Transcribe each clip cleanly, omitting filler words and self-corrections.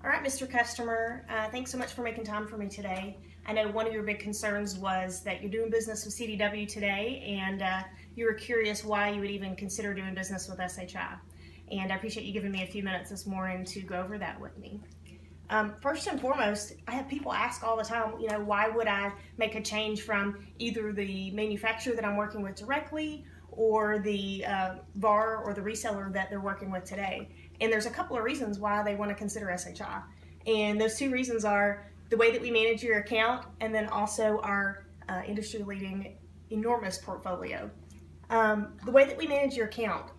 All right, Mr. Customer, thanks so much for making time for me today. I know one of your big concerns was that you're doing business with CDW today, and you were curious why you would even consider doing business with SHI. And I appreciate you giving me a few minutes this morning to go over that with me. First and foremost, I have people ask all the time, why would I make a change from either the manufacturer that I'm working with directly or the VAR or the reseller that they're working with today. And there's a couple of reasons why they want to consider SHI. And those two reasons are the way that we manage your account and then also our industry-leading enormous portfolio. The way that we manage your account,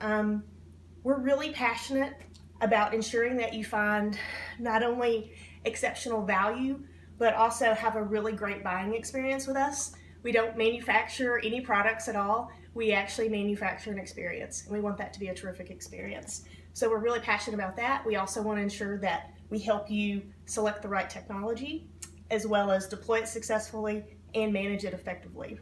we're really passionate about ensuring that you find not only exceptional value, but also have a really great buying experience with us. We don't manufacture any products at all. We actually manufacture an experience, and we want that to be a terrific experience. So we're really passionate about that. We also want to ensure that we help you select the right technology, as well as deploy it successfully and manage it effectively.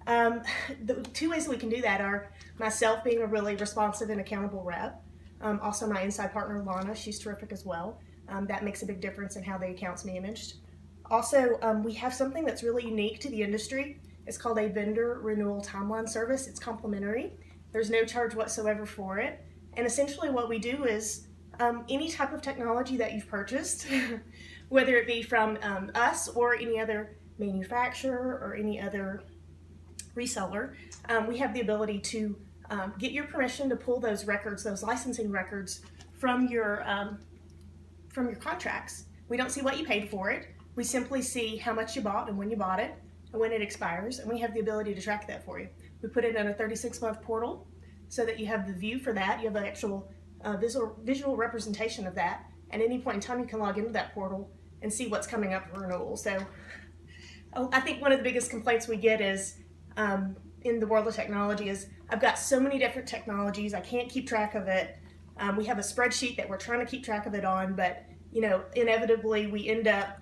The two ways that we can do that are myself being a really responsive and accountable rep. Also my inside partner, Lana, she's terrific as well. That makes a big difference in how the account's managed. Also, we have something that's really unique to the industry. It's called a vendor renewal timeline service. It's complimentary. There's no charge whatsoever for it. And essentially what we do is any type of technology that you've purchased, whether it be from us or any other manufacturer or any other reseller, we have the ability to get your permission to pull those records, those licensing records from your contracts. We don't see what you paid for it. We simply see how much you bought and when you bought it and when it expires, and we have the ability to track that for you. We put it in a 36-month portal so that you have the view for that. You have the actual visual representation of that. At any point in time, you can log into that portal and see what's coming up for renewal. So I think one of the biggest complaints we get is in the world of technology is I've got so many different technologies, I can't keep track of it. We have a spreadsheet that we're trying to keep track of it on, but inevitably we end up,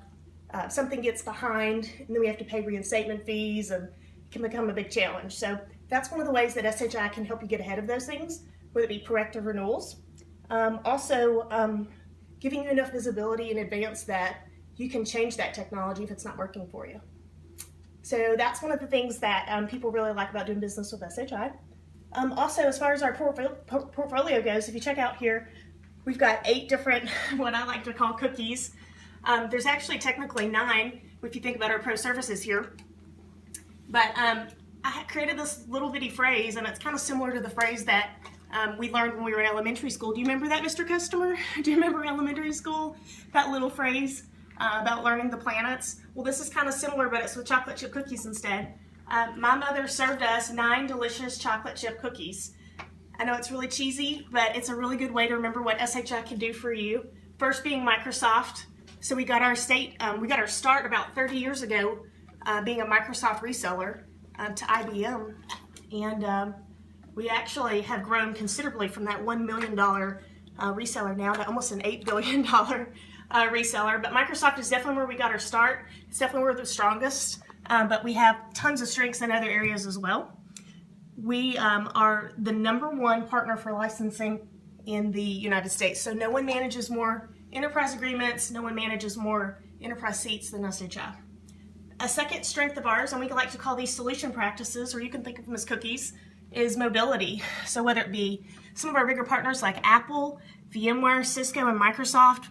something gets behind and then we have to pay reinstatement fees and it can become a big challenge. So that's one of the ways that SHI can help you get ahead of those things, whether it be proactive renewals. Also, giving you enough visibility in advance that you can change that technology if it's not working for you. So that's one of the things that people really like about doing business with SHI. Also, as far as our portfolio goes, if you check out here, we've got 8 different, what I like to call cookies. There's actually technically 9 if you think about our pro services here. But I created this little bitty phrase, and it's kind of similar to the phrase that we learned when we were in elementary school. Do you remember that, Mr. Customer? Do you remember elementary school? That little phrase about learning the planets? Well, this is kind of similar, but it's with chocolate chip cookies instead. My mother served us 9 delicious chocolate chip cookies. I know it's really cheesy, but it's a really good way to remember what SHI can do for you. First being Microsoft. So we got our start about 30 years ago being a Microsoft reseller to IBM. And we actually have grown considerably from that $1 million reseller now to almost an $8 billion reseller. But Microsoft is definitely where we got our start. It's definitely where we're the strongest. But we have tons of strengths in other areas as well. We are the #1 partner for licensing in the United States. So no one manages more enterprise agreements, no one manages more enterprise seats than SHI. A second strength of ours, and we like to call these solution practices, or you can think of them as cookies, is mobility. So whether it be some of our bigger partners like Apple, VMware, Cisco, and Microsoft,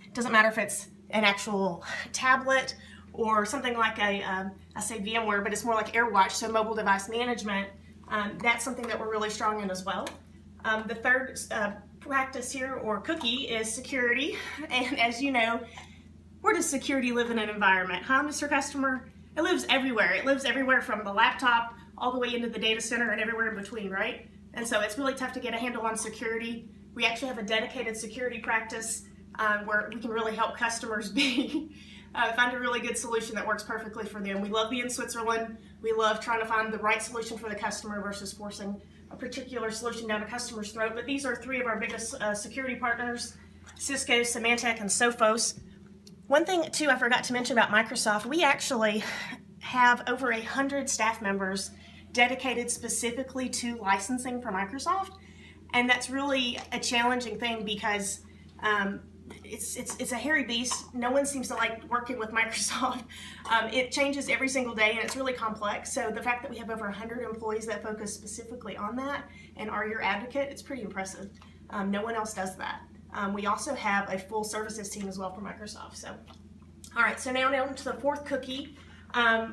it doesn't matter if it's an actual tablet or something like I say VMware, but it's more like AirWatch, so mobile device management. That's something that we're really strong in as well. The third practice here, or cookie, is security. And as you know, where does security live in an environment, huh, Mr. Customer? It lives everywhere. It lives everywhere from the laptop all the way into the data center and everywhere in between, right? And so it's really tough to get a handle on security. We actually have a dedicated security practice where we can really help customers find a really good solution that works perfectly for them. We love being in Switzerland. We love trying to find the right solution for the customer versus forcing a particular solution down a customer's throat. But these are 3 of our biggest security partners: Cisco, Symantec, and Sophos. One thing, too, I forgot to mention about Microsoft, we actually have over 100 staff members dedicated specifically to licensing for Microsoft. And that's really a challenging thing because it's a hairy beast. No one seems to like working with Microsoft. It changes every single day, and it's really complex. So the fact that we have over 100 employees that focus specifically on that and are your advocate, it's pretty impressive. No one else does that. We also have a full services team as well for Microsoft. So, all right, so now to the fourth cookie,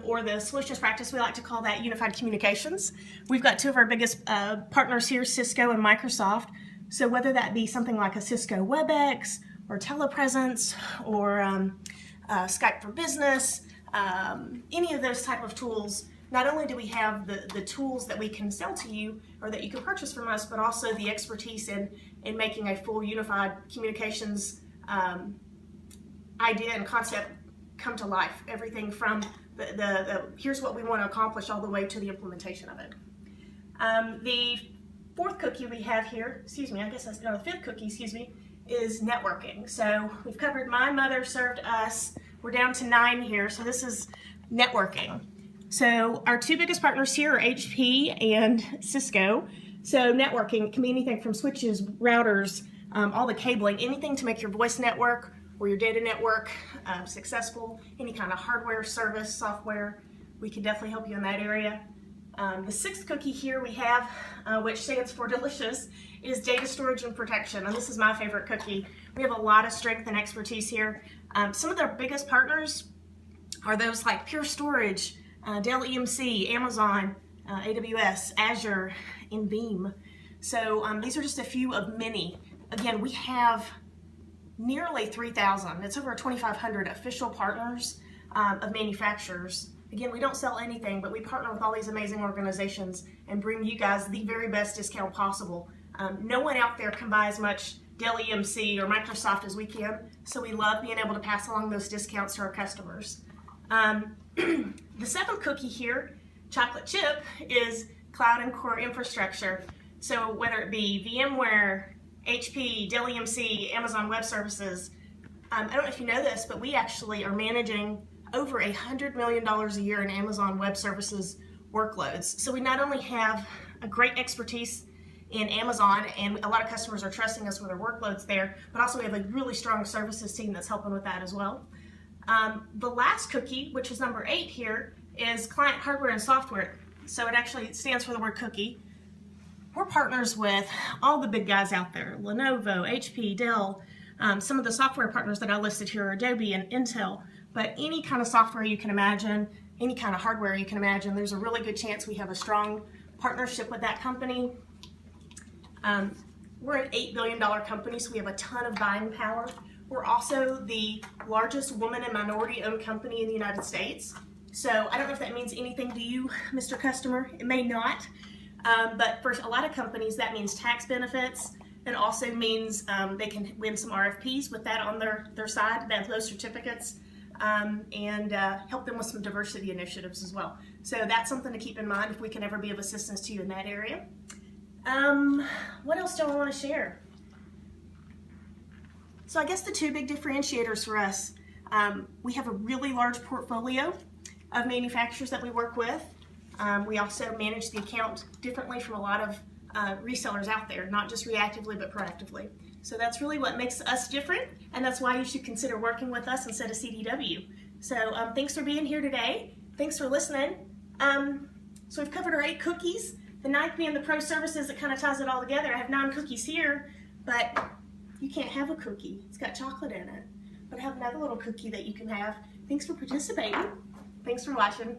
or the solutions practice. We like to call that unified communications. We've got two of our biggest partners here, Cisco and Microsoft. So whether that be something like a Cisco WebEx or telepresence or Skype for Business, any of those type of tools, not only do we have the tools that we can sell to you or that you can purchase from us, but also the expertise in making a full unified communications idea and concept come to life. Everything from the here's what we want to accomplish all the way to the implementation of it. The fourth cookie we have here, the fifth cookie, is networking. So we've covered my mother served us. We're down to 9 here, so this is networking. So our two biggest partners here are HP and Cisco. So networking can be anything from switches, routers, all the cabling, anything to make your voice network or your data network successful, any kind of hardware, service, software. We can definitely help you in that area. The sixth cookie here we have, which stands for delicious, is data storage and protection. And this is my favorite cookie. We have a lot of strength and expertise here. Some of their biggest partners are those like Pure Storage, Dell EMC, Amazon, AWS, Azure, and Veeam. So these are just a few of many. Again, we have nearly 3,000. It's over 2,500 official partners of manufacturers. Again, we don't sell anything, but we partner with all these amazing organizations and bring you guys the very best discount possible. No one out there can buy as much Dell EMC or Microsoft as we can, so we love being able to pass along those discounts to our customers. The seventh cookie here, chocolate chip, is cloud and core infrastructure. So whether it be VMware, HP, Dell EMC, Amazon Web Services, I don't know if you know this, but we actually are managing over $100 million a year in Amazon Web Services workloads. So we not only have a great expertise in Amazon, and a lot of customers are trusting us with their workloads there, but also we have a really strong services team that's helping with that as well. The last cookie, which is number 8 here, is client hardware and software. So it actually stands for the word cookie. We're partners with all the big guys out there, Lenovo, HP, Dell. Some of the software partners that I listed here are Adobe and Intel, but any kind of software you can imagine, any kind of hardware you can imagine, there's a really good chance we have a strong partnership with that company. We're an $8 billion company, so we have a ton of buying power. We're also the largest woman and minority-owned company in the United States. So I don't know if that means anything to you, Mr. Customer. It may not. But for a lot of companies, that means tax benefits. It also means they can win some RFPs with that on their side, those certificates, and help them with some diversity initiatives as well. So that's something to keep in mind if we can ever be of assistance to you in that area. What else do I want to share? So I guess the two big differentiators for us, we have a really large portfolio of manufacturers that we work with. We also manage the account differently from a lot of resellers out there, not just reactively but proactively. So that's really what makes us different, and that's why you should consider working with us instead of CDW. So thanks for being here today. Thanks for listening. So we've covered our 8 cookies. The 9th being the pro services that kind of ties it all together. I have 9 cookies here, but you can't have a cookie. It's got chocolate in it. But I have another little cookie that you can have. Thanks for participating. Thanks for watching.